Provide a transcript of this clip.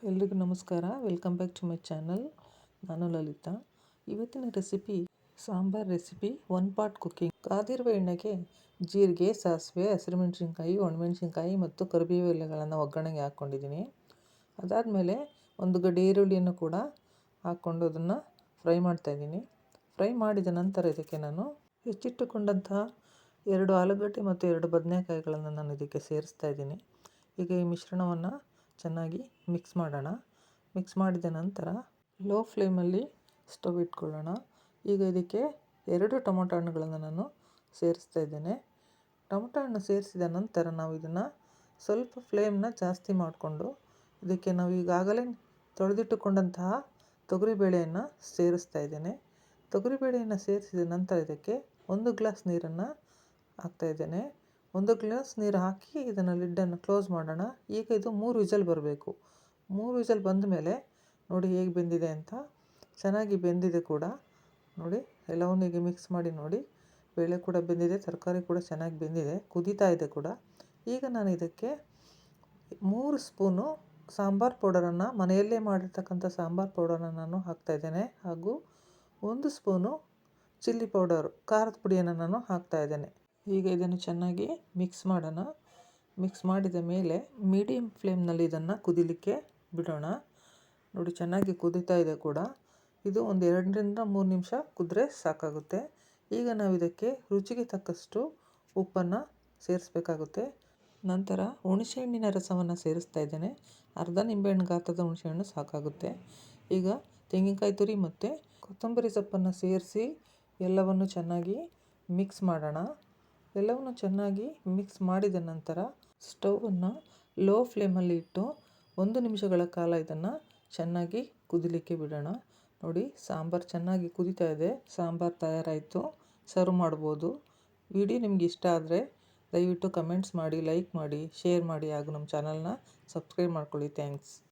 ಎಲ್ರಿಗೂ ನಮಸ್ಕಾರ. Welcome back to my channel. ನಾನು ಲಲಿತಾ. ಇವತ್ತಿನ recipe sambar recipe, 1 pot cooking. ಕಾದಿರುವ ಎಣ್ಣೆಗೆ ಜೀರಿಗೆ, ಸಾಸಿವೆ, ಹಸಿರುಮೆಣಸಿನ್ಕಾಯಿ, ಒಣಮೆಣಸಿನ್ಕಾಯಿ ಮತ್ತು ಕರಿಬೇವು ಎಲೆಗಳನ್ನು ಒಗ್ಗರಣೆಗೆ ಹಾಕ್ಕೊಂಡಿದ್ದೀನಿ. ಅದಾದಮೇಲೆ ಒಂದು ಗಡ್ಡೆ ಈರುಳ್ಳಿಯನ್ನು ಕೂಡ ಹಾಕ್ಕೊಂಡು ಅದನ್ನು ಫ್ರೈ ಮಾಡ್ತಾಯಿದ್ದೀನಿ. ಫ್ರೈ ಮಾಡಿದ ನಂತರ ಇದಕ್ಕೆ ನಾನು ಹೆಚ್ಚಿಟ್ಟುಕೊಂಡಂತಹ 2 ಆಲೂಗಡ್ಡೆ ಮತ್ತು 2 ಬದನೆಕಾಯಿಗಳನ್ನು ನಾನು ಇದಕ್ಕೆ ಸೇರಿಸ್ತಾ ಇದ್ದೀನಿ. ಈಗ ಈ ಮಿಶ್ರಣವನ್ನು ಚೆನ್ನಾಗಿ ಮಿಕ್ಸ್ ಮಾಡೋಣ. ಮಿಕ್ಸ್ ಮಾಡಿದ ನಂತರ ಲೋ ಫ್ಲೇಮಲ್ಲಿ ಸ್ಟವ್ ಇಟ್ಕೊಳ್ಳೋಣ. ಈಗ ಇದಕ್ಕೆ 2 ಟೊಮೊಟೊ ಹಣ್ಣುಗಳನ್ನು ನಾನು ಸೇರಿಸ್ತಾ ಇದ್ದೇನೆ. ಟೊಮೊಟೊ ಹಣ್ಣು ಸೇರಿಸಿದ ನಂತರ ನಾವು ಇದನ್ನು ಸ್ವಲ್ಪ ಫ್ಲೇಮ್ನ ಜಾಸ್ತಿ ಮಾಡಿಕೊಂಡು ಇದಕ್ಕೆ ನಾವು ಈಗಾಗಲೇ ತೊಳೆದಿಟ್ಟುಕೊಂಡಂತಹ ತೊಗರಿಬೇಳೆಯನ್ನು ಸೇರಿಸ್ತಾ ಇದ್ದೇನೆ. ತೊಗರಿಬೇಳೆಯನ್ನು ಸೇರಿಸಿದ ನಂತರ ಇದಕ್ಕೆ 1 ಗ್ಲಾಸ್ ನೀರನ್ನು ಹಾಕ್ತಾಯಿದ್ದೇನೆ. 1 ಗ್ಲಾಸ್ ನೀರು ಹಾಕಿ ಇದನ್ನು ಲಿಡ್ಡನ್ನು ಕ್ಲೋಸ್ ಮಾಡೋಣ. ಈಗ ಇದು 3 ವಿಸಲ್ ಬರಬೇಕು. 3 ವಿಸಲ್ ಬಂದ ಮೇಲೆ ನೋಡಿ ಹೇಗೆ ಬೆಂದಿದೆ ಅಂತ. ಚೆನ್ನಾಗಿ ಬೆಂದಿದೆ ಕೂಡ ನೋಡಿ. ಎಲ್ಲವನ್ನು ಹೀಗೆ ಮಿಕ್ಸ್ ಮಾಡಿ ನೋಡಿ. ಬೇಳೆ ಕೂಡ ಬೆಂದಿದೆ, ತರಕಾರಿ ಕೂಡ ಚೆನ್ನಾಗಿ ಬೆಂದಿದೆ, ಕುದೀತಾ ಇದೆ ಕೂಡ. ಈಗ ನಾನು ಇದಕ್ಕೆ 3 ಸ್ಪೂನು ಸಾಂಬಾರು ಪೌಡರನ್ನು, ಮನೆಯಲ್ಲೇ ಮಾಡಿರ್ತಕ್ಕಂಥ ಸಾಂಬಾರು ಪೌಡರನ್ನು ನಾನು ಹಾಕ್ತಾಯಿದ್ದೇನೆ. ಹಾಗೂ 1 ಸ್ಪೂನು ಚಿಲ್ಲಿ ಪೌಡರು, ಖಾರದ ಪುಡಿಯನ್ನು ನಾನು ಹಾಕ್ತಾಯಿದ್ದೇನೆ. ಈಗ ಇದನ್ನು ಚೆನ್ನಾಗಿ ಮಿಕ್ಸ್ ಮಾಡೋಣ. ಮಿಕ್ಸ್ ಮಾಡಿದ ಮೇಲೆ ಮೀಡಿಯಮ್ ಫ್ಲೇಮ್ನಲ್ಲಿ ಇದನ್ನು ಕುದಿಲಿಕ್ಕೆ ಬಿಡೋಣ. ನೋಡಿ ಚೆನ್ನಾಗಿ ಕುದೀತಾ ಇದೆ ಕೂಡ. ಇದು ಒಂದು 2ರಿಂದ 3 ನಿಮಿಷ ಕುದ್ರೆ ಸಾಕಾಗುತ್ತೆ. ಈಗ ನಾವು ಇದಕ್ಕೆ ರುಚಿಗೆ ತಕ್ಕಷ್ಟು ಉಪ್ಪನ್ನು ಸೇರಿಸಬೇಕಾಗುತ್ತೆ. ನಂತರ ಹುಣಸೆಹಣ್ಣಿನ ರಸವನ್ನು ಸೇರಿಸ್ತಾ ಇದ್ದೇನೆ. ಅರ್ಧ ನಿಂಬೆಹಣ್ಣು ಗಾತ್ರದ ಹುಣಸೆಹಣ್ಣು ಸಾಕಾಗುತ್ತೆ. ಈಗ ತೆಂಗಿನಕಾಯಿ ತುರಿ ಮತ್ತು ಕೊತ್ತಂಬರಿ ಸೊಪ್ಪನ್ನು ಸೇರಿಸಿ ಎಲ್ಲವನ್ನು ಚೆನ್ನಾಗಿ ಮಿಕ್ಸ್ ಮಾಡೋಣ. ಎಲ್ಲವನ್ನು ಚೆನ್ನಾಗಿ ಮಿಕ್ಸ್ ಮಾಡಿದ ನಂತರ ಸ್ಟವನ್ನು ಲೋ ಫ್ಲೇಮಲ್ಲಿ ಇಟ್ಟು 1 ನಿಮಿಷಗಳ ಕಾಲ ಇದನ್ನು ಚೆನ್ನಾಗಿ ಕುದಿಲಿಕ್ಕೆ ಬಿಡೋಣ. ನೋಡಿ ಸಾಂಬಾರು ಚೆನ್ನಾಗಿ ಕುದೀತಾ ಇದೆ. ಸಾಂಬಾರು ತಯಾರಾಯಿತು. ಸರ್ವ್ ಮಾಡ್ಬೋದು. ವಿಡಿಯೋ ನಿಮ್ಗೆ ಇಷ್ಟ ಆದರೆ ದಯವಿಟ್ಟು ಕಮೆಂಟ್ಸ್ ಮಾಡಿ, ಲೈಕ್ ಮಾಡಿ, ಶೇರ್ ಮಾಡಿ ಹಾಗೂ ನಮ್ಮ ಚಾನಲ್ನ ಸಬ್ಸ್ಕ್ರೈಬ್ ಮಾಡ್ಕೊಳ್ಳಿ. ಥ್ಯಾಂಕ್ಸ್.